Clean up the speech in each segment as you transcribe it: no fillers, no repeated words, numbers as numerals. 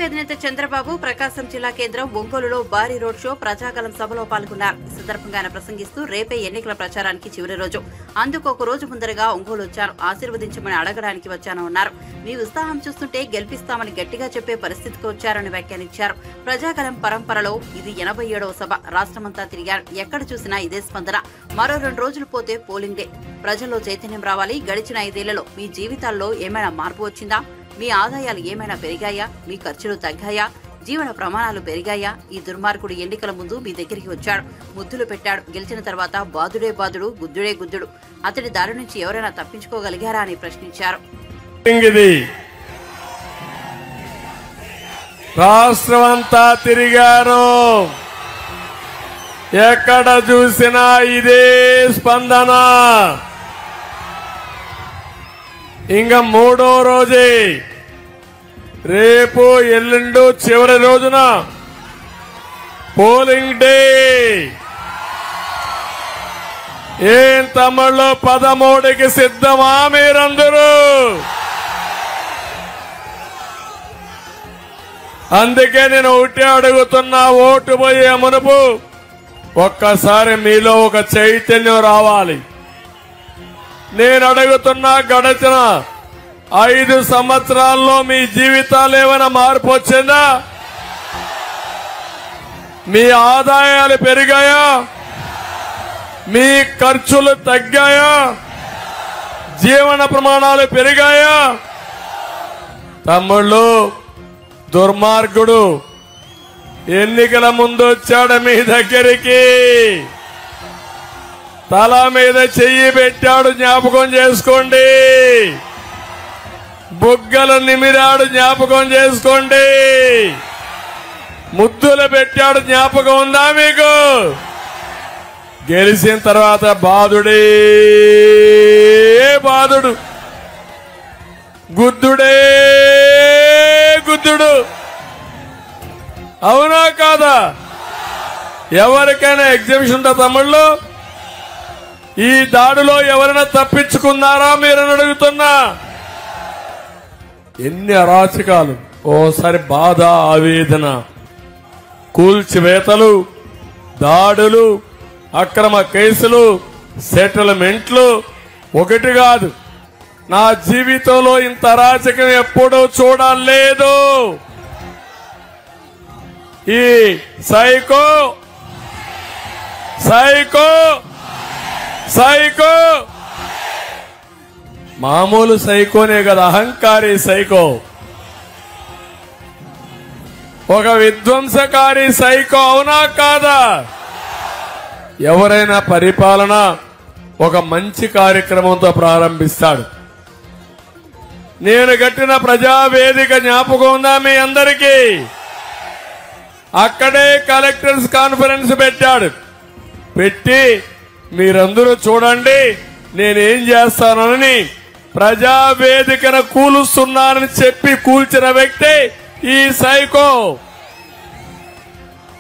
అధినేత చంద్రబాబు ప్రకాశం జిల్లా కేంద్రం ఒంగోలులో భారీ రోడ్ షో ప్రజాగలం సభలో పాల్గొన్నారు. ఈ సందర్భంగా ఆయన ప్రసంగిస్తూ రేపే ఎన్నికల ప్రచారానికి చివరి రోజు, అందుకు ఒక రోజు ముందరగా ఒంగోలు వచ్చాను, ఆశీర్వదించమని అడగడానికి వచ్చానన్నారు. మీ ఉత్సాహం చూస్తుంటే గెలిపిస్తామని గట్టిగా చెప్పే పరిస్థితికి వచ్చారని వ్యాఖ్యానించారు. ప్రజాగలం పరంపరలో ఇది 87వ సభ. రాష్ట్రమంతా తిరిగారు, ఎక్కడ చూసినా ఇదే స్పందన. మరో 2 రోజులు పోతే పోలింగ్ డే. ప్రజల్లో చైతన్యం రావాలి. గడిచిన 5 ఏళ్లలో మీ జీవితాల్లో ఏమైనా మార్పు వచ్చిందా? మీ ఆదాయాలు ఏమైనా పెరిగాయా? మీ ఖర్చులు తగ్గాయా? జీవన ప్రమాణాలు పెరిగాయా? ఈ దుర్మార్గుడు ఎన్నికల ముందు మీ దగ్గరికి వచ్చాడు, ముద్దులు పెట్టాడు. గెలిచిన తర్వాత బాదుడే బాదుడు, గుద్దుడే గుద్దుడు. అతడి దారి నుంచి ఎవరైనా తప్పించుకోగలిగారా అని ప్రశ్నించారు. రాష్ట్రమంతా తిరిగారు, ఎక్కడ చూసినా ఇదే స్పందన. ఇంకా 3వ రోజే, రేపు ఎల్లుండు చివరి రోజున పోలింగ్ డే. ఏం తమ్ముళ్ళు 13కి సిద్ధమా మీరందరూ? అందుకే నేను ఒకటే అడుగుతున్నా, ఓటు పోయే మునుపు ఒక్కసారి మీలో ఒక చైతన్యం రావాలి. నేను అడుగుతున్నా, గడిచిన 5 సంవత్సరాల్లో మీ జీవితాలు ఏమైనా మార్పు వచ్చిందా? మీ ఆదాయాలు పెరిగాయా? మీ ఖర్చులు తగ్గాయా? జీవన ప్రమాణాలు పెరిగాయా? తమ్ముళ్ళు, దుర్మార్గుడు ఎన్నికల ముందు వచ్చాడు మీ దగ్గరికి, తల మీద చెయ్యి పెట్టాడు, జ్ఞాపకం చేసుకోండి. బుగ్గలు నిమిరాడు, జ్ఞాపకం చేసుకోండి. ముద్దులు పెట్టాడు, జ్ఞాపకం ఉందా మీకు? గెలిచిన తర్వాత బాధుడే బాధుడు, గుద్దుడే గుద్దుడు. అవునా కాదా? ఎవరికైనా ఎగ్జిబిషన్ ఉందా తమ్ముళ్ళు? ఈ దాడిలో ఎవరైనా తప్పించుకున్నారా మీరని అడుగుతున్నా. ఎన్ని అరాచకాలు! ఓసారి బాధ, ఆవేదన, కూల్చివేతలు, దాడులు, అక్రమ కేసులు, సెటిల్మెంట్లు. ఒకటి కాదు, నా జీవితంలో ఇంత అరాచకం ఎప్పుడూ చూడలేదు. ఈ సైకో సైకో సైకో మామూలు సైకోనే కదా, అహంకారి సైకో, ఒక విధ్వంసకారి సైకో. అవునా కాదా? ఎవరైనా పరిపాలన ఒక మంచి కార్యక్రమంతో ప్రారంభిస్తాడు. నేను కట్టిన ప్రజావేదిక జ్ఞాపకం ఉందా మీ అందరికీ? అక్కడే కలెక్టర్స్ కాన్ఫరెన్స్ పెట్టాడు. పెట్టి మీరందరూ చూడండి నేనేం చేస్తానని ప్రజావేదికను కూలుస్తున్నానని చెప్పి కూల్చిన వ్యక్తి ఈ సైకో.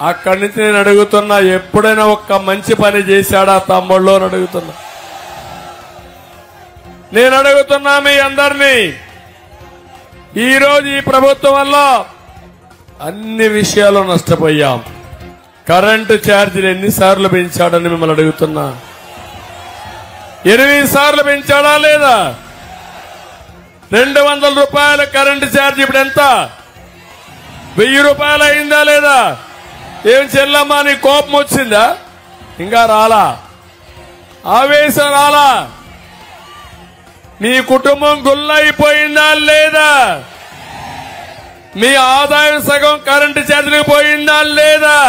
అక్కడి నుంచి నేను అడుగుతున్నా, ఎప్పుడైనా ఒక్క మంచి పని చేశాడా తమ్ముళ్ళు అని అడుగుతున్నా. నేను అడుగుతున్నా మీ అందరినీ. ఈరోజు ఈ ప్రభుత్వం వల్ల అన్ని విషయాల్లో నష్టపోయాం. కరెంటు ఛార్జీలు ఎన్నిసార్లు పెంచాడని మిమ్మల్ని అడుగుతున్నా. 8 సార్లు పెంచాడా లేదా? 200 రూపాయల కరెంటు ఛార్జీ ఇప్పుడు ఎంత? 1000 రూపాయలు అయిందా లేదా? ఏం చెల్లమ్మా, నీ కోపం వచ్చిందా? ఇంకా రాలా? ఆవేశం రాలా? మీ కుటుంబం గుల్లైపోయిందా లేదా? మీ ఆదాయం సగం కరెంటు ఛార్జీలకు పోయిందా లేదా?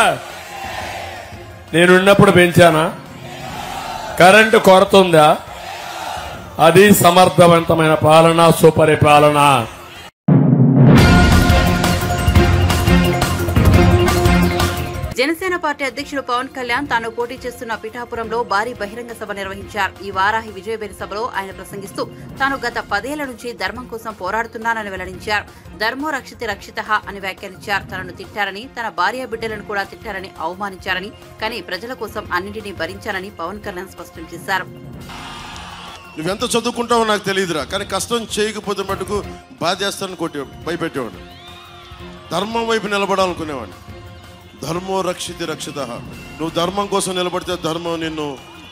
నేనున్నప్పుడు పెంచానా? కరెంటు కొరత ఉందా? అది సమర్థవంతమైన పాలన, సుపరిపాలన. జనసేన పార్టీ అధ్యక్షుడు పవన్ కళ్యాణ్ తాను పోటీ చేస్తున్న పిఠాపురంలో భారీ బహిరంగ సభ నిర్వహించారు. ఈ వారాహి విజయబేరి సభలో ఆయన ప్రసంగిస్తూ తాను గత 10 ఏళ్ల నుంచి ధర్మం కోసం పోరాడుతున్నానని వెల్లడించారు. ధర్మో రక్షిత రక్షితః అని వ్యాఖ్యానించారు. తనను తిట్టారని, తన భార్య బిడ్డలను కూడా తిట్టారని, అవమానించారని, కానీ ప్రజల కోసం అన్నింటినీ భరించానని పవన్ కళ్యాణ్ స్పష్టం చేశారు. నువ్వెంత చదువుకుంటావో నాకు తెలియదురా, కానీ కష్టం చేయకపోతే మటుకు బాధ చేస్తానని భయపెట్టేవాడు. ధర్మం వైపు నిలబడాలనుకునేవాడిని. ధర్మో రక్షితి రక్షిత. నువ్వు ధర్మం కోసం నిలబడితే ధర్మం నిన్ను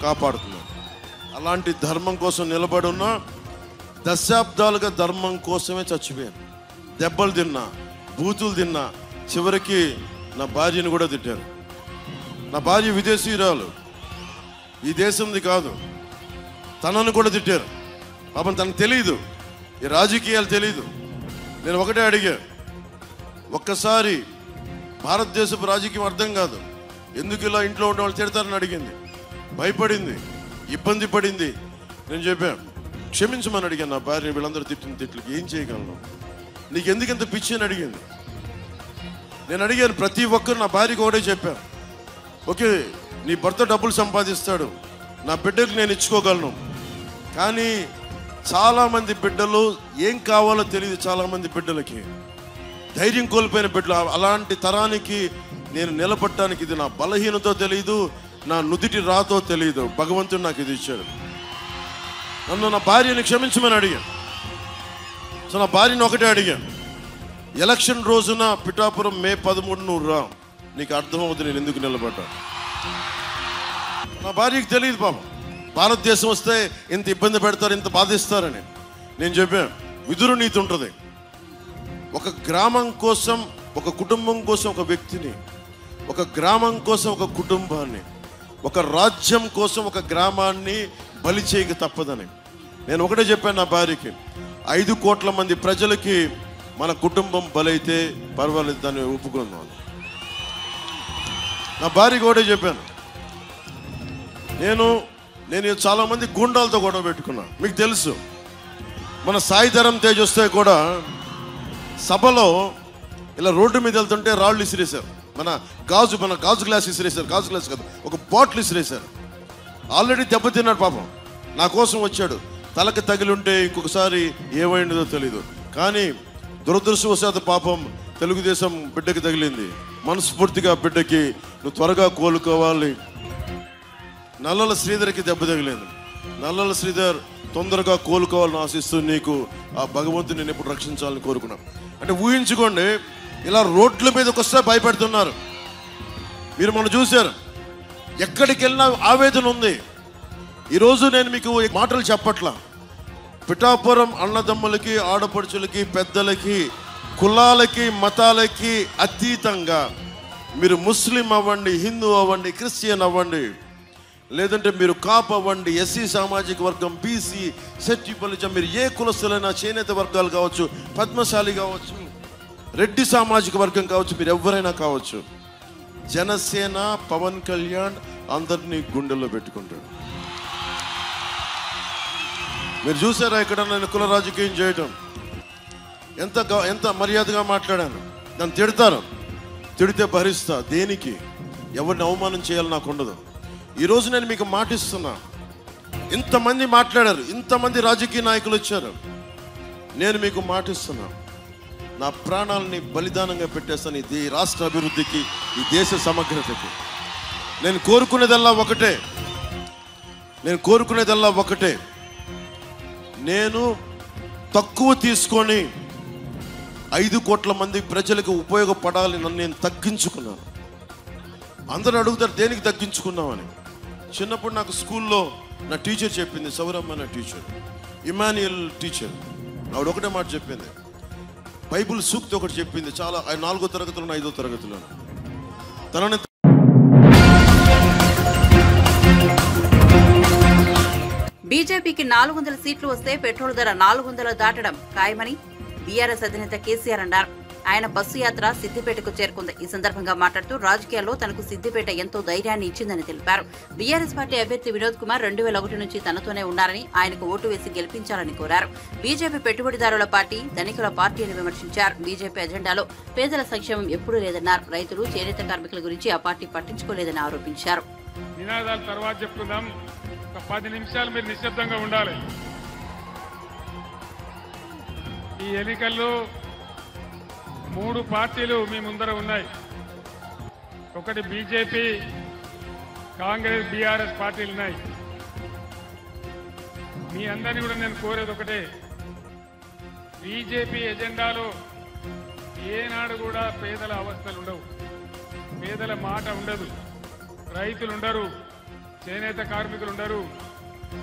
కాపాడుతుంది. అలాంటి ధర్మం కోసం నిలబడున్నా దశాబ్దాలుగా ధర్మం కోసమే చచ్చిపోయాను. దెబ్బలు తిన్నా, బూతులు తిన్నా, చివరికి నా భార్యను కూడా తిట్టారు. నా భార్య విదేశీయురాలు, ఈ దేశంది కాదు. తనను కూడా తిట్టారు. పాపం తనకు తెలియదు, ఈ రాజకీయాలు తెలియదు. నేను ఒకటే అడిగా, ఒక్కసారి భారతదేశపు రాజకీయం అర్థం కాదు, ఎందుకు ఇలా ఇంట్లో ఉన్న వాళ్ళు తిడతారని అడిగింది. భయపడింది, ఇబ్బంది పడింది. నేను చెప్పాను, క్షమించమని అడిగాను. నా భార్య వీళ్ళందరూ తిట్టిన తిట్లకి ఏం చేయగలను, నీకు ఎందుకు ఎంత పిచ్చి అని అడిగింది. నేను అడిగాను, ప్రతి ఒక్కరు నా భార్యకి ఒకటే చెప్పాను, ఓకే నీ భర్త డబ్బులు సంపాదిస్తాడు, నా బిడ్డకి నేను ఇచ్చుకోగలను. కానీ చాలామంది బిడ్డలు ఏం కావాలో తెలియదు. చాలామంది బిడ్డలకి ధైర్యం కోల్పోయిన బిడ్డలు. అలాంటి తరానికి నేను నిలబడటానికి ఇది నా బలహీనతో తెలియదు, నా నుదిటి రాతో తెలియదు. భగవంతుడు నాకు ఇది ఇచ్చాడు. నన్ను నా భార్యని క్షమించమని అడిగాను. సో నా భార్యని ఒకటే అడిగాను, ఎలక్షన్ రోజున పిఠాపురం మే 13 నువ్వు రా, నీకు అర్థమవుతుంది నేను ఎందుకు నిలబడ్డా. నా భార్యకి తెలియదు పాపం, భారతదేశం వస్తే ఇంత ఇబ్బంది పెడతారు, ఇంత బాధిస్తారని. నేను చెప్పాను, విదురు నీతి ఉంటుంది. ఒక గ్రామం కోసం, ఒక కుటుంబం కోసం ఒక వ్యక్తిని, ఒక గ్రామం కోసం ఒక కుటుంబాన్ని, ఒక రాజ్యం కోసం ఒక గ్రామాన్ని బలి చేయక తప్పదని. నేను ఒకటే చెప్పాను నా భార్యకి, 5 కోట్ల మంది ప్రజలకి మన కుటుంబం బలైతే పర్వాలేదు, దాన్ని ఒప్పుకుందాం. నా భార్యకి ఒకటే చెప్పాను, నేను చాలామంది గుండాలతో గొడవ పెట్టుకున్నా. మీకు తెలుసు, మన సాయిధరం తేజ్ వస్తే కూడా సభలో ఇలా రోడ్డు మీద వెళ్తుంటే రాళ్ళు ఇసిరేశారు. మన గాజు గ్లాస్ ఇసిరేశారు. గాజు గ్లాస్ కాదు, ఒక బాటిల్ ఇసిరేశారు. ఆల్రెడీ దెబ్బతిన్నాడు పాపం, నా కోసం వచ్చాడు. తలకి తగిలి ఉంటే ఇంకొకసారి ఏమైందో తెలీదు. కానీ దురదృష్టవశాత్తు పాపం తెలుగుదేశం బిడ్డకి తగిలింది. మనస్ఫూర్తిగా బిడ్డకి నువ్వు త్వరగా కోలుకోవాలి. నల్లల శ్రీధర్కి దెబ్బ తగిలింది. నల్లల శ్రీధర్ తొందరగా కోలుకోవాలని ఆశిస్తూ నీకు ఆ భగవంతుని నేను ఎప్పుడు రక్షించాలని కోరుకున్నాను. అంటే ఊహించుకోండి, ఇలా రోడ్ల మీదకి వస్తే భయపెడుతున్నారు. మీరు మనం చూశారు, ఎక్కడికి వెళ్ళినా ఆవేదన ఉంది. ఈరోజు నేను మీకు మాటలు చెప్పట్లా. పిఠాపురం అన్నదమ్ములకి, ఆడపడుచులకి, పెద్దలకి, కులాలకి, మతాలకి అతీతంగా మీరు ముస్లిం అవ్వండి, హిందూ అవ్వండి, క్రిస్టియన్ అవ్వండి, లేదంటే మీరు కాప్ అవ్వండి, ఎస్సీ సామాజిక వర్గం, బీసీ, సెట్టిపల్లి, మీరు ఏ కులస్తులైనా, చేనేత వర్గాలు కావచ్చు, పద్మశాలి కావచ్చు, రెడ్డి సామాజిక వర్గం కావచ్చు, మీరు ఎవరైనా కావచ్చు, జనసేన పవన్ కళ్యాణ్ అందరినీ గుండెల్లో పెట్టుకుంటాడు. మీరు చూసారా ఇక్కడ నేను కుల రాజకీయం చేయటం? ఎంత మర్యాదగా మాట్లాడాను. నన్ను తిడతాను, తిడితే భరిస్తా. దేనికి? ఎవరిని అవమానం చేయాలి నాకు ఉండదు. ఈరోజు నేను మీకు మాటిస్తున్నా, ఇంతమంది మాట్లాడారు, ఇంతమంది రాజకీయ నాయకులు వచ్చారు. నేను మీకు మాటిస్తున్నా, నా ప్రాణాలని బలిదానంగా పెట్టేస్తాను ఈ రాష్ట్ర అభివృద్ధికి, ఈ దేశ సమగ్రతకి. నేను కోరుకునేదల్లా ఒకటే, నేను తక్కువ తీసుకొని 5 కోట్ల మంది ప్రజలకు ఉపయోగపడాలని నన్ను నేను తగ్గించుకున్నాను. అందరూ అడుగుతారు దేనికి తగ్గించుకున్నామని. చిన్నప్పుడు నాకు స్కూల్లో నా టీచర్ చెప్పింది, సౌరమ్మ నా టీచర్, ఇమాన్యుయల్ టీచర్. ఆవిడ ఒకటే మాట చెప్పింది, బైబుల్ సూక్తి ఒకటి చెప్పింది. చాలా 4వ తరగతిలో 5వ తరగతిలో తనని బీజేపీకి 400 సీట్లు వస్తే పెట్రోల్ ధర 400 దాటడం ఖాయమని బీఆర్ఎస్ అధినేత కేసీఆర్ అన్నారు. ఆయన బస్సు యాత్ర సిద్దిపేటకు చేరుకుంది. ఈ సందర్భంగా మాట్లాడుతూ రాజకీయాల్లో తనకు సిద్దిపేట ఎంతో ధైర్యాన్ని ఇచ్చిందని తెలిపారు. బీఆర్ఎస్ పార్టీ అభ్యర్థి వినోద్ కుమార్ 2001 నుంచి తనతోనే ఉన్నారని, ఆయనకు ఓటు వేసి గెలిపించాలని కోరారు. బీజేపీ పెట్టుబడిదారుల పార్టీ, ధనికుల పార్టీ అని విమర్శించారు. బీజేపీ ఎజెండాలో పేదల సంక్షేమం ఎప్పుడూ లేదన్నారు. రైతులు, చేనేత కార్మికుల గురించి ఆ పార్టీ పట్టించుకోలేదని ఆరోపించారు. నినాదాల తర్వాత చెప్పుకుందాం. ఒక 10 నిమిషాలు మీరు నిశ్శబ్దంగా ఉండాలి. ఈ ఎన్నికల్లో 3 పార్టీలు మీ ముందర ఉన్నాయి. ఒకటి బీజేపీ, కాంగ్రెస్, బీఆర్ఎస్ పార్టీలు ఉన్నాయి. మీ అందరినీ కూడా నేను కోరేది ఒకటే, బీజేపీ ఎజెండాలో ఏనాడు కూడా పేదల అవస్థలు ఉండవు, పేదల మాట ఉండదు, రైతులు ఉండరు, చేనేత కార్మికులు ఉండరు,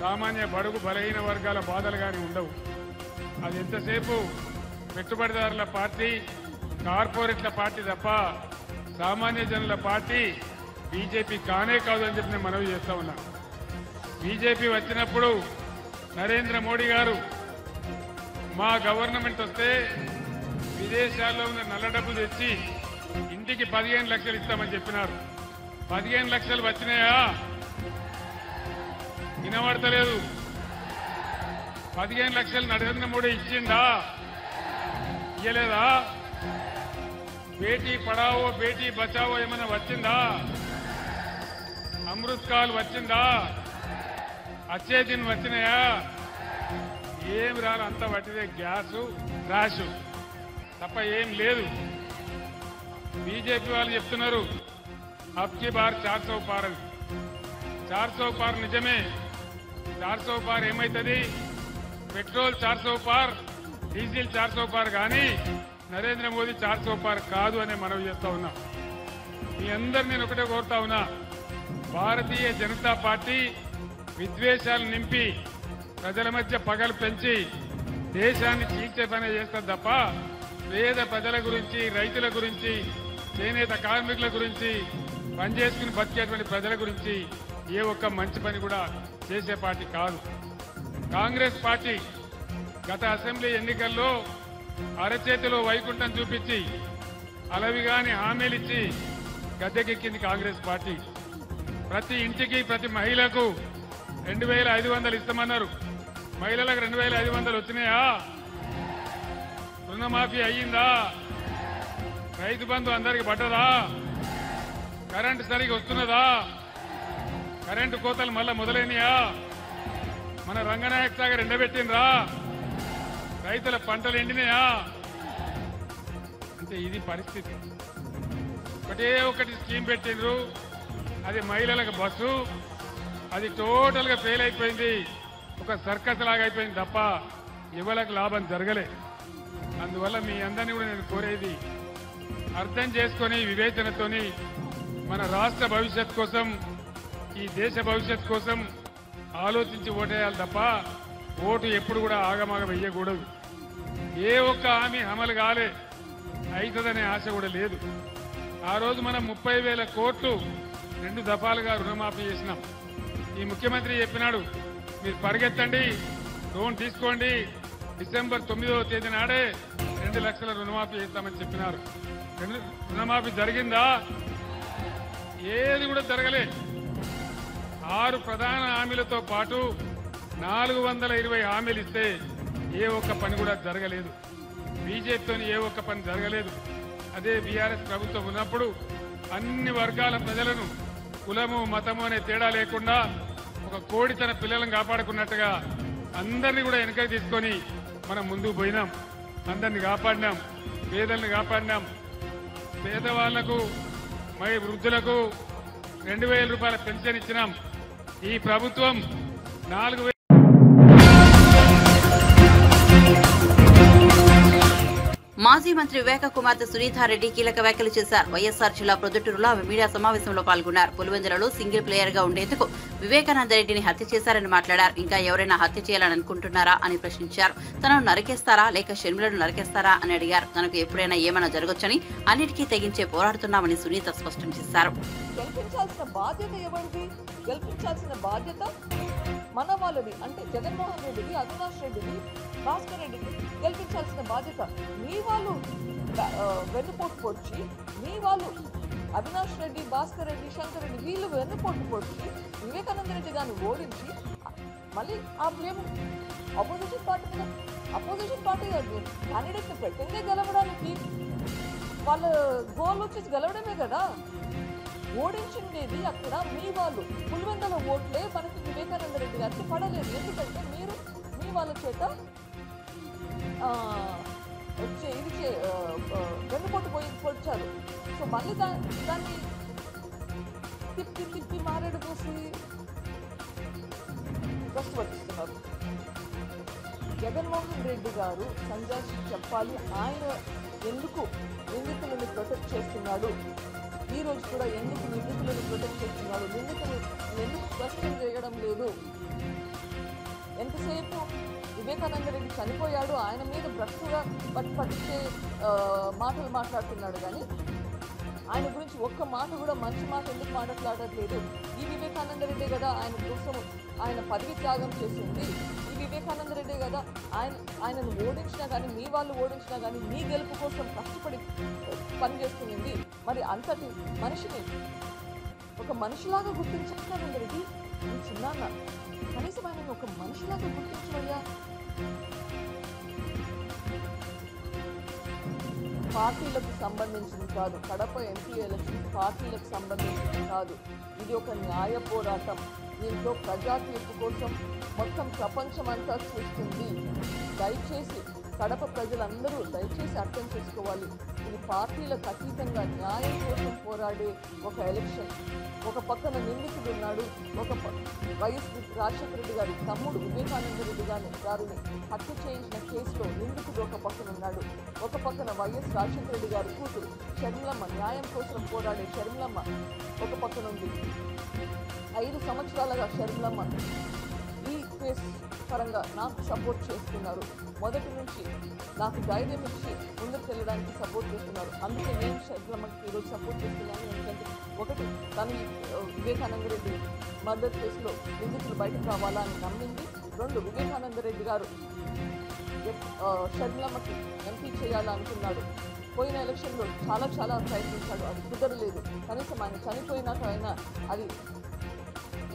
సామాన్య బడుగు బలహీన వర్గాల బాధలు కానీ ఉండవు. అది ఎంతసేపు పెట్టుబడిదారుల పార్టీ, కార్పొరేట్ల పార్టీ తప్ప సామాన్య జనుల పార్టీ బీజేపీ కానే కాదు అని చెప్పి నేను మనవి చేస్తా ఉన్నా. బీజేపీ వచ్చినప్పుడు నరేంద్ర మోడీ గారు మా గవర్నమెంట్ వస్తే విదేశాల్లో ఉన్న నల్ల డబ్బు తెచ్చి ఇంటికి 15 లక్షలు ఇస్తామని చెప్పినారు. 15 లక్షలు వచ్చినాయా? వినబడతలేదు. 15 లక్షలు నరేంద్ర మోడీ ఇచ్చిందా? ఇయ్యలేదా? బేటీ పడావో బేటీ బచావో ఏమైనా వచ్చిందా? అమృత్ కాల్ వచ్చిందా? అచ్చే దిన్ వచ్చినాయా? ఏం రాదు, అంత పట్టిదే గ్యాసు ట్రాష్ తప్ప ఏం లేదు. బీజేపీ వాళ్ళు చెప్తున్నారు అబ్కి బార్ 400 పార్ అని. 400 పార్ నిజమే. 400 పార్ ఏమైతుంది? పెట్రోల్ 400 పార్, డీజిల్ 400 పార్, కానీ నరేంద్ర మోదీ 400 పార్ కాదు అనే మనవి చేస్తా ఉన్నా. మీ అందరు నేను ఒకటే కోరుతా ఉన్నా, భారతీయ జనతా పార్టీ విద్వేషాలు నింపి ప్రజల మధ్య పగలు పెంచి దేశాన్ని చీల్చే పని చేస్తారు తప్ప పేద ప్రజల గురించి, రైతుల గురించి, చేనేత కార్మికుల గురించి, పనిచేసుకుని బతికేటువంటి ప్రజల గురించి ఏ ఒక్క మంచి పని కూడా చేసే పార్టీ కాదు. కాంగ్రెస్ పార్టీ గత అసెంబ్లీ ఎన్నికల్లో అరచేతిలో వైకుంఠం చూపించి అలవిగాని హామీలిచ్చి గద్దెకెక్కింది కాంగ్రెస్ పార్టీ. ప్రతి ఇంటికి, ప్రతి మహిళకు 2500 ఇస్తామన్నారు. మహిళలకు 2500 వచ్చినాయా? రుణమాఫీ అయ్యిందా? రైతు బంధు అందరికి పడ్డదా? కరెంటు సరిగా వస్తున్నదా? కరెంటు కోతలు మళ్ళా మొదలైనయా? మన రంగనాయక సాగర్ ఎండబెట్టినరా? రైతుల పంటలు ఎండినాయా? అంటే ఇది పరిస్థితి. ఒకటి స్కీమ్ పెట్టిండ్రు, అది మహిళలకు బస్సు, అది టోటల్ గా ఫెయిల్ అయిపోయింది. ఒక సర్కస్ లాగా అయిపోయింది తప్ప యువలకు లాభం జరగలే. అందువల్ల మీ అందరినీ కూడా నేను కోరేది, అర్థం చేసుకొని వివేచనతోని మన రాష్ట్ర భవిష్యత్ కోసం, ఈ దేశ భవిష్యత్ కోసం ఆలోచించి ఓటేయాలి తప్ప ఓటు ఎప్పుడు కూడా ఆగమాగ వెయ్యకూడదు. ఏ ఒక్క హామీ అమలు కాలే, అవుతుందనే ఆశ కూడా లేదు. ఆ రోజు మనం 30,000 కోట్లు 2 దఫాలుగా రుణమాఫీ చేసినాం. ఈ ముఖ్యమంత్రి చెప్పినాడు, మీరు పరిగెత్తండి, లోన్ తీసుకోండి, డిసెంబర్ 9వ తేదీ నాడే 2 లక్షల రుణమాఫీ చేస్తామని చెప్పినారు. రుణమాఫీ జరిగిందా? ఏది కూడా జరగలే. 6 ప్రధాన హామీలతో పాటు 420 హామీలు ఇస్తే ఏ ఒక్క పని కూడా జరగలేదు. బీజేపీతో ఏ ఒక్క పని జరగలేదు. అదే బీఆర్ఎస్ ప్రభుత్వం ఉన్నప్పుడు అన్ని వర్గాల ప్రజలను కులము, మతము అనే తేడా లేకుండా ఒక కోడి తన పిల్లలను కాపాడుకున్నట్టుగా అందరినీ కూడా వెనక తీసుకొని మనం ముందుకు పోయినాం. అందరిని కాపాడినాం, పేదలను కాపాడినాం. పేదవాళ్లకు, వృద్ధులకు 2000 రూపాయల పెన్షన్ ఇచ్చినాం. ఈ ప్రభుత్వం 4000. మాజీ మంత్రి వివేక కుమార్తె సునీతారెడ్డి కీలక వ్యాఖ్యలు చేశారు. వైఎస్ఆర్ జిల్లా ప్రొద్దుటూరులో ఆమె మీడియా సమావేశంలో పాల్గొన్నారు. పులివెందులలో సింగిల్ ప్లేయర్ గా ఉండేందుకు వివేకానందరెడ్డిని హత్య చేశారని మాట్లాడారు. ఇంకా ఎవరైనా హత్య చేయాలని అనుకుంటున్నారా అని ప్రశ్నించారు. తనను నరికేస్తారా లేక షర్మిలను నరికేస్తారా అని అడిగారు. తనకు ఎప్పుడైనా ఏమైనా జరగొచ్చని అన్నిటికీ తెగించే పోరాడుతున్నామని సునీత స్పష్టం చేశారు. గెలిపించాల్సిన బాధ్యత ఎవరిది? గెలిపించాల్సిన బాధ్యత మన వాళ్ళది. అంటే జగన్మోహన్ రెడ్డిది, అవినాష్ రెడ్డిది, భాస్కర్ రెడ్డికి గెలిపించాల్సిన బాధ్యత. మీ వాళ్ళు వెన్నుపోటు పొడిచి, మీ వాళ్ళు అవినాష్ రెడ్డి, భాస్కర్ రెడ్డి, శంకర్ రెడ్డి వీళ్ళు వెన్నుపోటు పొడిచి వివేకానంద రెడ్డి గారిని ఓడించి మళ్ళీ ఆ బ్లేమ్ అపోజిషన్ పార్టీ మీద, అపోజిషన్ పార్టీ క్యాండిడేట్ని పెట్టిందే గెలవడానికి. వాళ్ళ గోల్ వచ్చేసి గెలవడమే కదా. ఓడించిండేది అక్కడ మీ వాళ్ళు. పులివెందుల ఓట్లే మనకి వివేకానంద రెడ్డి గారికి పడలేదు. ఎందుకంటే మీరు మీ వాళ్ళ చేత వెన్నుపోటు పొడిచారు. సో మళ్ళీ దాన్ని తిప్పి తిప్పి మారేడు పోసి కష్టపడిస్తున్నారు. జగన్మోహన్ రెడ్డి గారు సంజాషి చెప్పాలి. ఆయన ఎందుకు నిందితులను ప్రొటెక్ట్ చేస్తున్నాడు, ఈ రోజు కూడా ఎందుకు నిందితులను ప్రొటెక్ట్ చేస్తున్నాడు, నిందితులు ఎందుకు క్వశ్చన్ చేయడం లేదు? ఎంతసేపు వివేకానంద రెడ్డి చనిపోయాడు, ఆయన మీద భ్రష్టుగా పట్టించే మాటలు మాట్లాడుతున్నాడు, కానీ ఆయన గురించి ఒక్క మాట కూడా మంచి మాట ఎందుకు మాట్లాడట్లేదు? ఈ వివేకానంద రెడ్డి కదా ఆయన కోసం ఆయన పదవి త్యాగం చేసింది, ఈ వివేకానంద రెడ్డి కదా ఆయనను ఓడించినా కానీ, మీ వాళ్ళు ఓడించినా కానీ మీ గెలుపు కోసం కష్టపడి పనిచేస్తుంది. మరి అంతటి మనిషిని ఒక మనిషిలాగా గుర్తించానంద రెడ్డి, నీ చిన్నాన్న కనీసం ఆయన ఒక మనిషిలాగా గుర్తించవయ్యా. పార్టీలకు సంబంధించింది కాదు, కడప ఎంపీ ఎలక్షన్ పార్టీలకు సంబంధించింది కాదు, ఇది ఒక న్యాయ పోరాటం. దీంట్లో ప్రజా తీర్పు కోసం మొత్తం ప్రపంచమంతా చూస్తుంది. దయచేసి కడప ప్రజలందరూ దయచేసి అర్థం చేసుకోవాలి, ఇది పార్టీలకు అతీతంగా న్యాయం కోసం పోరాడే ఒక ఎలక్షన్. ఒక పక్కన నిందితుడు ఉన్నాడు, ఒక వైఎస్ రాజశేఖర రెడ్డి గారి తమ్ముడు వివేకానంద రెడ్డి గారిని హత్య చేయించిన కేసులో నిందితుడు ఒక పక్కన ఉన్నాడు, ఒక పక్కన వైఎస్ రాజశేఖర రెడ్డి గారి కూతురు షర్మిలమ్మ న్యాయం కోసం పోరాడే షర్మిలమ్మ ఒక పక్కన ఉంది. 5 సంవత్సరాలుగా షర్మిలమ్మ ఈ కేసు పరంగా నాకు సపోర్ట్ చేస్తున్నారు, మొదటి నుంచి నాకు ధైర్యం ఇచ్చి ముందుకు వెళ్ళడానికి సపోర్ట్ చేస్తున్నారు. అందుకే నేను షర్మిలమ్మకి ఈరోజు సపోర్ట్ చేస్తున్నాను. ఎందుకంటే ఒకటి, తను వివేకానంద రెడ్డి మర్డర్ కేసులో నిందితులు బయటకు రావాలా అని నమ్మింది. 2, వివేకానంద రెడ్డి గారు షర్మిలమ్మకి ఎంపీ చేయాలనుకున్నాడు. పోయిన ఎలక్షన్లో చాలా ప్రయత్నించాడు, అది కుదరలేదు. కనీసం ఆయన చనిపోయినాక అయినా అది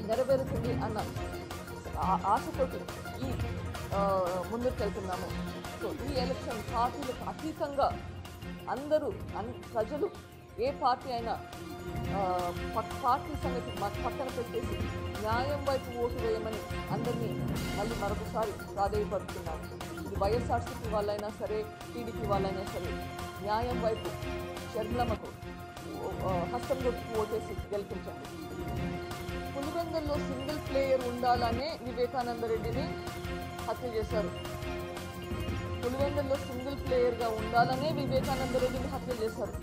నెరవేరుతుంది అన్న ఆశతోటి ఈ ముందుకు వెళ్తున్నాము. సో ఈ ఎలక్షన్ పార్టీలకు అతీతంగా అందరూ ప్రజలు ఏ పార్టీ అయినా పార్టీ సంగతి పక్కన పెట్టేసి న్యాయం వైపు ఓటు వేయమని అందరినీ మళ్ళీ మరొకసారి ప్రాధేయపడుతున్నాము. ఇది వైఎస్ఆర్సీపీ వాళ్ళైనా సరే, టీడీపీ వాళ్ళైనా సరే, న్యాయం వైపు షర్మిలమ్మకు హస్తం గుర్తుకు ఓటేసి గెలిపించండి. పులివెందుల్లో సింగిల్ ప్లేయర్ ఉండాలనే వివేకానంద రెడ్డిని హత్య చేశారు. పులివెందుల్లో సింగిల్ ప్లేయర్గా ఉండాలనే వివేకానంద రెడ్డిని హత్య చేశారు.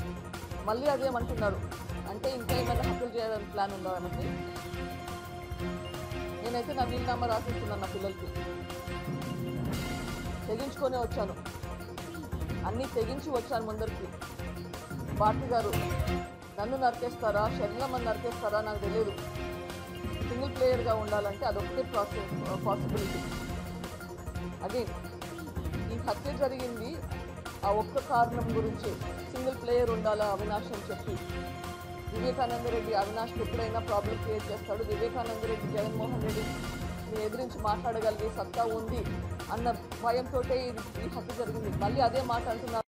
మళ్ళీ అదేమంటున్నారు అంటే ఇంకా ఏమైనా హత్యలు చేయాలని ప్లాన్ ఉందా ఆమెకి? నేనైతే నా వీలునామా రాసిస్తున్నాను నా పిల్లలకి, తెగించుకొనే వచ్చాను, అన్నీ తెగించి వచ్చాను ముందరికి. భారతి గారు నన్ను నరికేస్తారా, షర్మిలమ్మని నరికేస్తారా నాకు తెలియదు. సింగిల్ ప్లేయర్గా ఉండాలంటే అదొకటే పాసిబిలిటీ. అదే ఈ హత్య జరిగింది ఆ ఒక్క కారణం గురించి సింగిల్ ప్లేయర్ ఉండాలా అవినాష్ అని చెప్పి వివేకానంద రెడ్డి అవినాష్కి ఎప్పుడైనా ప్రాబ్లం క్రియేట్ చేస్తాడు. వివేకానంద రెడ్డి జగన్మోహన్ రెడ్డిని ఎదిరించి మాట్లాడగలిగే సత్తా ఉంది అన్న భయంతో ఈ హత్య జరిగింది. మళ్ళీ అదే మాట అంటున్నారు.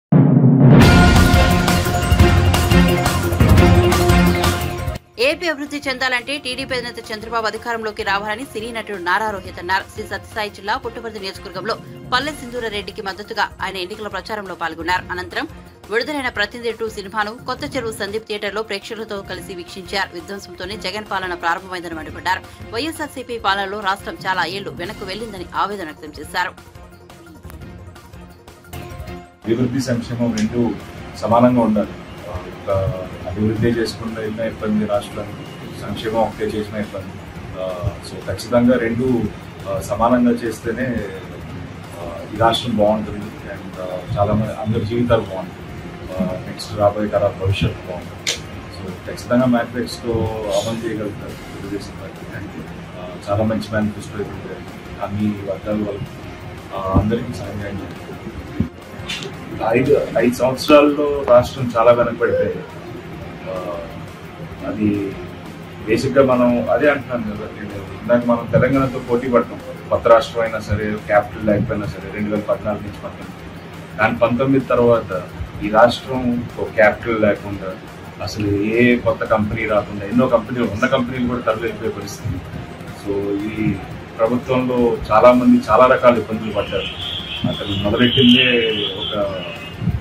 ఏపీ అభివృద్ధి చెందాలంటే టీడీపీ అధినేత చంద్రబాబు అధికారంలోకి రావాలని సినీ నటుడు నారా రోహిత్ అన్నారు. శ్రీ సత్యసాయి జిల్లా పుట్టపర్తి నియోజకవర్గంలో పల్లె సింధూరారెడ్డికి మద్దతుగా ఆయన ఎన్నికల ప్రచారంలో పాల్గొన్నారు. అనంతరం విడుదలైన ప్రతినిధి 2 సినిమాను కొత్త చెరువు సందీప్ థియేటర్లో ప్రేక్షకులతో కలిసి వీక్షించారు. విధ్వంసంతోనే జగన్ పాలన ప్రారంభమైందని మండిపడ్డారు. వైఎస్ఆర్సీపీ పాలనలో రాష్ట్రం చాలా ఏళ్లు వెనక్కు వెళ్లిందని ఆవేదన వ్యక్తం చేశారు. అభివృద్ధి సంక్షేమం రెండు సమానంగా ఉండాలి. అభివృద్ధి చేసుకుంటే ఎన్నో ఇబ్బంది, రాష్ట్రానికి సంక్షేమం ఒకటే చేసిన ఇబ్బంది. సో ఖచ్చితంగా రెండు సమానంగా చేస్తేనే ఈ రాష్ట్రం బాగుంటుంది అండ్ చాలా మంది అందరి జీవితాలు బాగుంటుంది. నెక్స్ట్ రాబోయే తరాల భవిష్యత్తు బాగుంటుంది. సో ఖచ్చితంగా మేనిఫెస్టో అమలు చేయగలుగుతారు తెలుగుదేశం పార్టీ. అంటే చాలా మంచి మేనిఫెస్టో అయితే అన్ని వర్గాల వరకు అందరికీ సాయం చేస్తుంది. 5 సంవత్సరాల్లో రాష్ట్రం చాలా వెనకబడిపోయింది. అది బేసిక్గా మనం అదే అంటున్నాను కదా, ఇందాక మనం తెలంగాణతో పోటీ పడతాం. కొత్త రాష్ట్రం అయినా సరే, క్యాపిటల్ లేకపోయినా సరే 2014 నుంచి 19. దాని 19 తర్వాత ఈ రాష్ట్రం ఒక క్యాపిటల్ లేకుండా, అసలు ఏ కొత్త కంపెనీ రాకుండా, ఎన్నో కంపెనీలు ఉన్న కంపెనీలు కూడా తరలిపోయే పరిస్థితి. సో ఈ ప్రభుత్వంలో చాలామంది చాలా రకాల ఇబ్బందులు పడ్డారు. అసలు మొదలెట్టిందే ఒక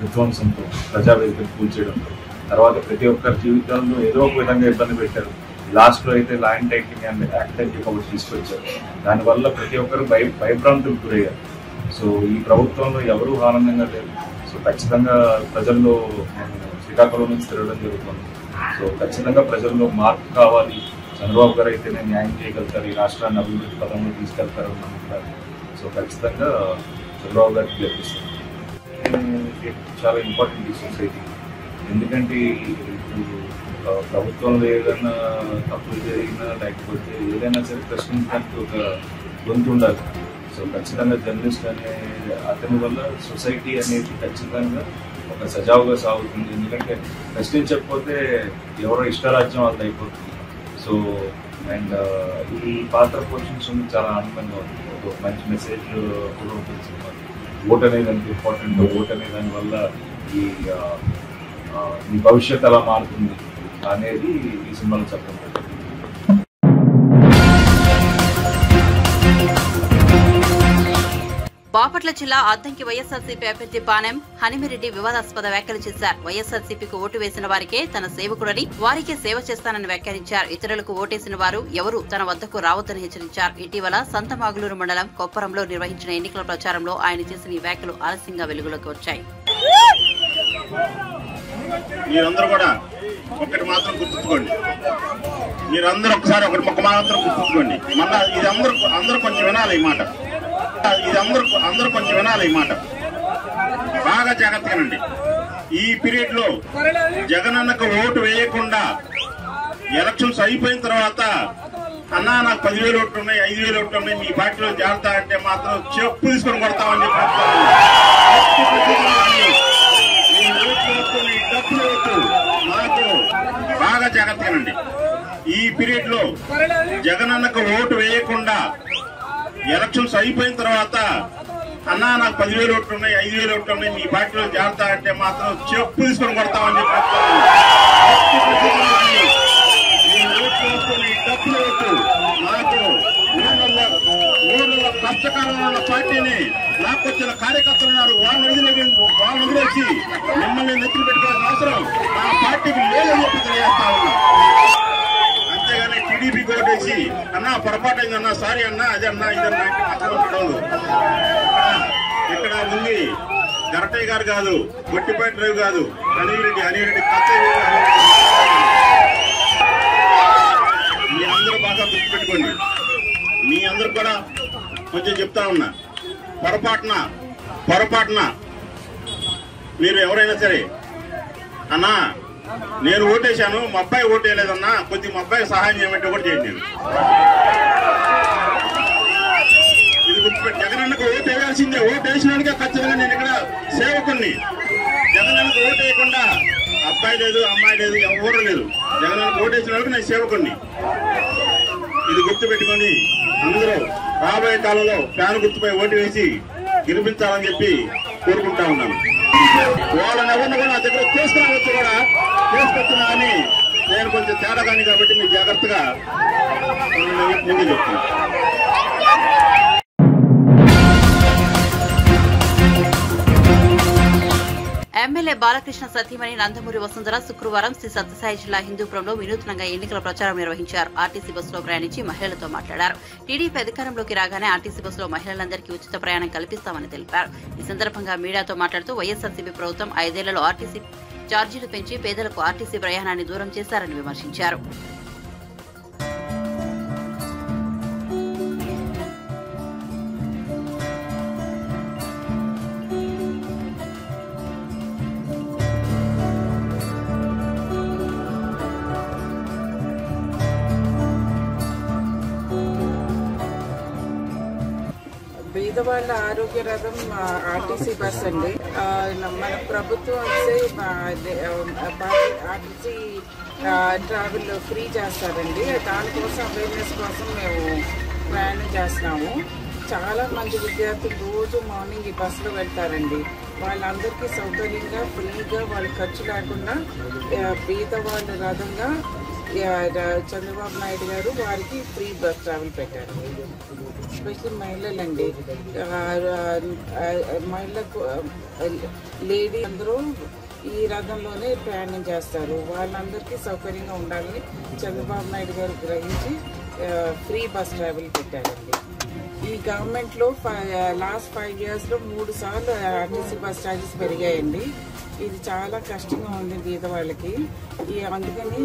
విధ్వంసంతో, ప్రజావేదికను కూల్చేయడంతో. తర్వాత ప్రతి ఒక్కరి జీవితంలో ఏదో ఒక విధంగా ఇబ్బంది పెట్టారు. లాస్ట్లో అయితే ల్యాండ్ టైటింగ్ అండ్ యాక్ట్ టైటింగ్ ఒకటి తీసుకొచ్చారు. దానివల్ల ప్రతి ఒక్కరు భయభ్రాంతులకు గురయ్యారు. సో ఈ ప్రభుత్వంలో ఎవరూ ఆనందంగా లేరు. సో సో ఖచ్చితంగా ప్రజల్లో శ్రీకాకుళం నుంచి తిరగడం జరుగుతుంది. సో ఖచ్చితంగా ప్రజల్లో మార్పు కావాలి, చంద్రబాబు గారు అయితేనే న్యాయం చేయగలుగుతారు, ఈ రాష్ట్రాన్ని అభివృద్ధి పదంలో తీసుకెళ్తారు అని నమ్ముతారు. సో ఖచ్చితంగా చంద్రబాబు గారికి గెలిపిస్తారు. చాలా ఇంపార్టెంట్ ఈ సొసైటీ. ఎందుకంటే ప్రభుత్వంలో ఏదైనా తప్పులు జరిగినా లేకపోతే ఏదైనా సరే ప్రశ్నించడానికి ఒక గొంతు ఉండాలి. సో ఖచ్చితంగా జర్నలిస్ట్ అనే అతని వల్ల సొసైటీ అనేది ఖచ్చితంగా ఒక సజావుగా సాగుతుంది. ఎందుకంటే ప్రశ్నించకపోతే ఎవరో ఇష్టరాజ్యం వాళ్ళది అయిపోతుంది. సో అండ్ ఈ పాత్ర పోషించడం చాలా ఆనందంగా ఉంది. ఒక మంచి మెసేజ్ కూడా ఉంటుంది. ఓట్ అనేది ఎంత ఇంపార్టెంట్, ఓట్ అనే దానివల్ల ఈ భవిష్యత్ ఎలా మారుతుంది అనేది ఈ సినిమాలో చెప్పడం. బాపట్ల జిల్లా అద్దంకి వైఎస్ఆర్సీపీ అభ్యర్థి పానెం హనిమిరెడ్డి వివాదాస్పద వ్యాఖ్యలు చేశారు. వైఎస్ఆర్సీపీకి ఓటు వేసిన వారికే తన సేవకుడని, వారికే సేవ చేస్తానని వ్యాఖ్యానించారు. ఇతరులకు ఓటేసిన వారు ఎవరూ తన వద్దకు రావద్దని హెచ్చరించారు. ఇటీవల సంతమాగులూరు మండలం కొప్పరంలో నిర్వహించిన ఎన్నికల ప్రచారంలో ఆయన చేసిన ఈ వ్యాఖ్యలు ఆలస్యంగా వెలుగులోకి వచ్చాయి. మీరందరూ కూడా ఒకటి మాత్రం గుర్తుంచుకోండి, మీరందరూ ఒకసారి ఒకటి మొక్క మాత్రం గుర్తుంచుకోండి. మళ్ళా ఇది అందరూ కొంచెం వినాలి ఈ మాట, అందరూ కొంచెం వినాలి ఈ మాట, బాగా జాగ్రత్తగానండి. ఈ పీరియడ్ లో జగనన్నకు ఓటు వేయకుండా ఎలక్షన్స్ అయిపోయిన తర్వాత అన్నా నాకు 10,000 ఓట్లు ఉన్నాయి, 5,000 ఓట్లు ఉన్నాయి, మీ పార్టీలో జాగ్రత్త అంటే మాత్రం చెప్పు తీసుకొని కొడతామని చెప్పి మాకు బాగా జాగ్రత్తగానండి. ఈ పీరియడ్ లో జగనన్నకు ఓటు వేయకుండా ఎలక్షన్స్ అయిపోయిన తర్వాత అన్నా నాకు 10,000 ఓట్లు ఉన్నాయి, 5,000 ఓట్లు ఉన్నాయి, మీ పార్టీలో జాగ్రత్త అంటే మాత్రం చెప్పు తీసుకొని కొడతామని చెప్పి మాకు ఊళ్ళో కష్టకాలంలో ఉన్న పార్టీని లాక్కొచ్చిన కార్యకర్తలు ఉన్నారు. వాళ్ళని వదిలేసి మిమ్మల్ని నెత్తులు పెట్టుకోవాల్సిన అవసరం ఆ పార్టీకి లేదని చెప్పి తెలియజేస్తా ఉన్నా. అంతేగాని టీడీపీ ఓటేసి అన్నా పొరపాటు అయిందన్నా, సారీ అన్నా, అది అన్నా, ఇదన్నా అక్కడ ఉండడం. ఇక్కడ ఉంది గరటయ్య గారు కాదు, గొట్టిపాటి రేవు కాదు, హనీరెడ్డి మీ అందరూ బాగా గుర్తుపెట్టుకోండి. మీ అందరూ కూడా కొంచెం చెప్తా ఉన్నా, పొరపాటున మీరు ఎవరైనా సరే అన్నా నేను ఓటేశాను, మా అబ్బాయి ఓటేయలేదన్నా, కొద్దిగా మా అబ్బాయికి సహాయం చేయమంటే కూడా చేయండి. నేను ఇది గుర్తుపెట్టి జగనన్నకు ఓటు వేయాల్సిందే. ఓటు వేసినానికే ఖచ్చితంగా నేను ఇక్కడ సేవకుని. జగనన్నకు ఓటు వేయకుండా అబ్బాయి లేదు, అమ్మాయి లేదు, ఎవరు లేదు. జగనన్నకు ఓటు వేసిన వాళ్ళకి నేను సేవకుని. ఇది గుర్తుపెట్టుకొని అందరూ రాబోయే కాలంలో ఫ్యాన్ గుర్తుపై ఓటు వేసి గెలిపించాలని చెప్పి కోరుకుంటా ఉన్నాను. వాళ్ళని ఎవరిని కూడా నా దగ్గర తీసుకురావచ్చు, కూడా తీసుకొచ్చినా కానీ నేను కొంచెం తేడా కానీ కాబట్టి మీరు జాగ్రత్తగా ముందు చెప్తున్నాను. ఎమ్మెల్యే బాలకృష్ణ సతీమణి నందమూరి వసుంధర శుక్రవారం శ్రీ సత్యసాయి జిల్లా హిందూపురంలో వినూత్నంగా ఎన్నికల ప్రచారం నిర్వహించారు. ఆర్టీసీ బస్సులో ప్రయాణించి మహిళలతో మాట్లాడారు. టీడీపీ అధికారంలోకి రాగానే ఆర్టీసీ బస్సులో మహిళలందరికీ ఉచిత ప్రయాణం కల్పిస్తామని తెలిపారు. ఈ సందర్భంగా మీడియాతో మాట్లాడుతూ వైఎస్ఆర్సీపీ ప్రభుత్వం 5 ఏళ్లలో ఆర్టీసీ ఛార్జీలు పెంచి పేదలకు ఆర్టీసీ ప్రయాణాన్ని దూరం చేశారని విమర్శించారు. పేదవాళ్ళ ఆరోగ్య రథం ఆర్టీసీ బస్ అండి. మన ప్రభుత్వం వస్తే ఆర్టీసీ ట్రావెల్ ఫ్రీ చేస్తారండి. దానికోసం అవేర్నెస్ కోసం మేము ప్రయాణం చేస్తున్నాము. చాలా మంది విద్యార్థులు రోజు మార్నింగ్ ఈ బస్సులో వెళ్తారండి. వాళ్ళందరికీ సౌకర్యంగా ఫ్రీగా వాళ్ళ ఖర్చు లేకుండా పేదవాళ్ళ రథంగా చంద్రబాబు నాయుడు గారు వారికి ఫ్రీ బస్ ట్రావెల్ పెట్టారు. ఎస్పెషల్లీ మహిళలండి, మహిళలకు లేడీ అందరూ ఈ రథంలోనే ప్రయాణం చేస్తారు. వాళ్ళందరికీ సౌకర్యంగా ఉండాలని చంద్రబాబు నాయుడు గారు గ్రహించి ఫ్రీ బస్ ట్రావెల్ పెట్టారండి. ఈ గవర్నమెంట్లో లాస్ట్ 5 yearsలో 3 సార్లు ఆర్టీసీ బస్ ఛార్జెస్ పెరిగాయండి. ఇది చాలా కష్టంగా ఉంది బీద వాళ్ళకి. అందుకని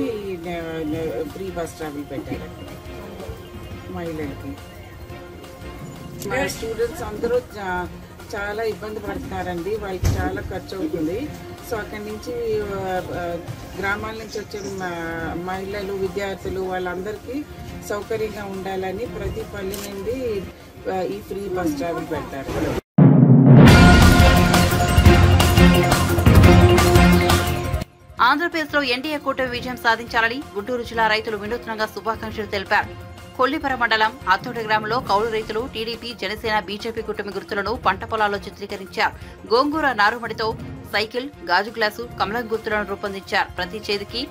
ఫ్రీ బస్ ట్రావెల్ పెట్టారు మహిళలకి. మా స్టూడెంట్స్ అందరూ చాలా ఇబ్బంది పడుతున్నారండి. వాళ్ళకి చాలా ఖర్చు అవుతుంది. సో అక్కడి నుంచి గ్రామాల నుంచి వచ్చే మహిళలు, విద్యార్థులు వాళ్ళందరికీ సౌకర్యంగా ఉండాలని ప్రతి పల్లె నుండి ఈ ఫ్రీ బస్ ట్రావెల్ పెట్టారు. ఆంధ్రప్రదేశ్లో ఎన్డీఏ కూటమి విజయం సాధించాలని గుంటూరు జిల్లా రైతులు వినూత్నంగా శుభాకాంక్షలు తెలిపారు. కొల్లిపర మండలం అత్తోట గ్రామంలో కౌలు రైతులు టీడీపీ, జనసేన, బీజేపీ కూటమి గుర్తులను పంట పొలాల్లో చిత్రీకరించారు. గోంగూర నారుమడితో సైకిల్, గాజు గ్లాసు, కమలం గుర్తులను రూపొందించారు. ప్రతి చేతికి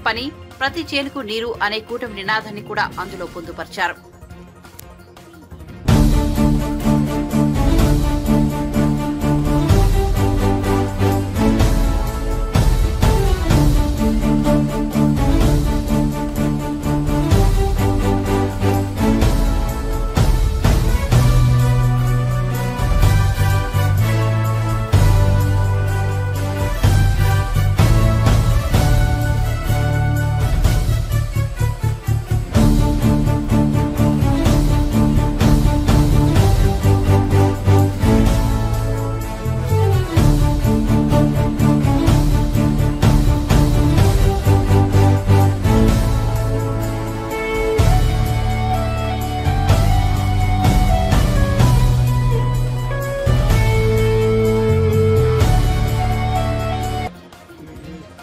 పని, ప్రతి చేనుకు నీరు అనే కూటమి నినాదాన్ని కూడా అందులో పొందుపరిచారు.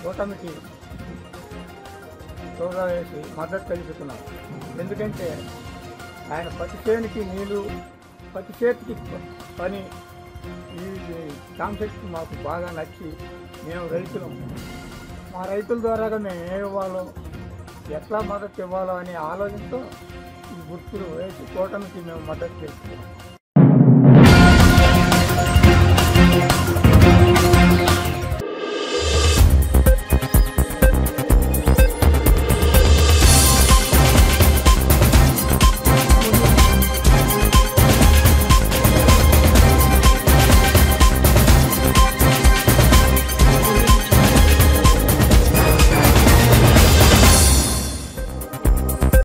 కూటమికి చోగా వేసి మద్దతు తెలుపుతున్నాం. ఎందుకంటే ఆయన ప్రతి చేనికి నీళ్ళు, ప్రతి చేతికి పని, ఈ కాన్సెప్ట్ మాకు బాగా నచ్చి మేము రైతులం. మా రైతుల ద్వారాగా మేము ఏ ఇవ్వాలో, ఎట్లా మద్దతు ఇవ్వాలో అనే ఆలోచనతో ఈ గుర్తులు వేసి కూటమికి మేము మద్దతు తెలుపుతున్నాం.